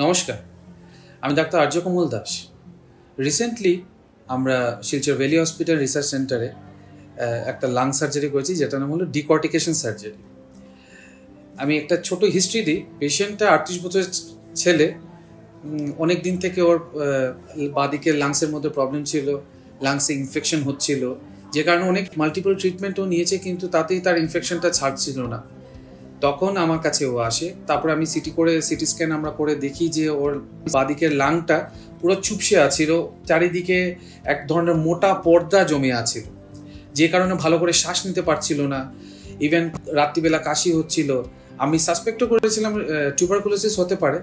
নমস্কার, আমি ডাক্তার আর্য কমল দাস। রিসেন্টলি আমরা শিলচর ভ্যালি হসপিটাল রিসার্চ সেন্টারে একটা লাং সার্জারি করেছি, যেটার নাম হলো ডিকর্টিকেশন সার্জারি। আমি একটা ছোট হিস্ট্রি দিই। পেশেন্টটা 38 বছরের ছেলে। অনেক দিন থেকে ওর বাঁদিকে লাংসের মধ্যে প্রবলেম ছিল, লাংসে ইনফেকশন হচ্ছিল, যে কারণে অনেক মাল্টিপল ট্রিটমেন্টও নিয়েছে, কিন্তু তাতেই তার ইনফেকশনটা ছাড়ছিল না। তখন আমার কাছে ও আসে। তারপরে আমি সিটি স্ক্যান আমরা করে দেখি যে ওর বাঁদিকের লাংটা পুরো চুপসে আছিল, চারিদিকে এক ধরনের মোটা পর্দা জমে আছিল, যে কারণে ভালো করে শ্বাস নিতে পারছিল না। ইভেন রাত্রিবেলা কাশি হচ্ছিল। আমি সাসপেক্টও করেছিলাম টিউবারকুলোসিস হতে পারে।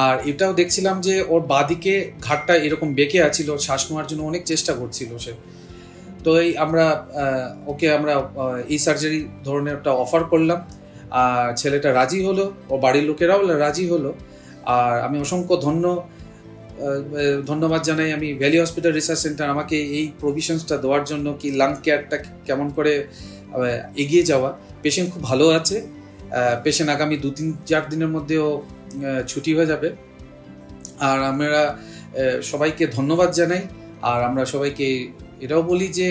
আর এটাও দেখছিলাম যে ওর বাঁদিকে ঘাটটা এরকম বেঁকে আছিল, শ্বাস নেওয়ার জন্য অনেক চেষ্টা করছিল সে। তো আমরা এই সার্জারি ধরনের একটা অফার করলাম, আর ছেলেটা রাজি হলো, ও বাড়ির লোকেরাও রাজি হলো। আর আমি অসংখ্য ধন্যবাদ জানাই আমি ভ্যালি হসপিটাল রিসার্চ সেন্টার আমাকে এই প্রভিশনসটা দেওয়ার জন্য, কি লাং কেয়ারটা কেমন করে এগিয়ে যাওয়া। পেশেন্ট খুব ভালো আছে। পেশেন্ট আগামী 2-4 দিনের মধ্যেও ছুটি হয়ে যাবে। আর আমরা সবাইকে ধন্যবাদ জানাই। আর আমরা সবাইকে এটাও বলি যে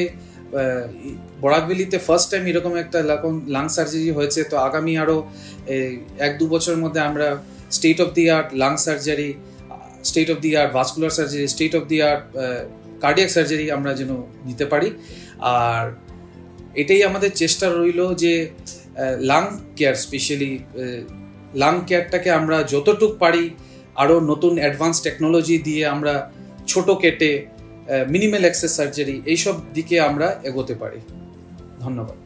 বরাকভ্যালিতে ফার্স্ট টাইম এরকম একটা লাং সার্জারি হয়েছে। তো আগামী আরও 1-2 বছরের মধ্যে আমরা state of the art lung surgery, state of the art vascular surgery, state of the art cardiac surgery আমরা যেন নিতে পারি। আর এটাই আমাদের চেষ্টা রইল যে লাং কেয়ার, স্পেশালি লাং কেয়ারটাকে আমরা যতটুকু পারি আরও নতুন অ্যাডভান্স টেকনোলজি দিয়ে আমরা ছোট কেটে মিনিমাল অ্যাক্সেস সার্জারি এইসব দিকে আমরা এগোতে পারি। ধন্যবাদ।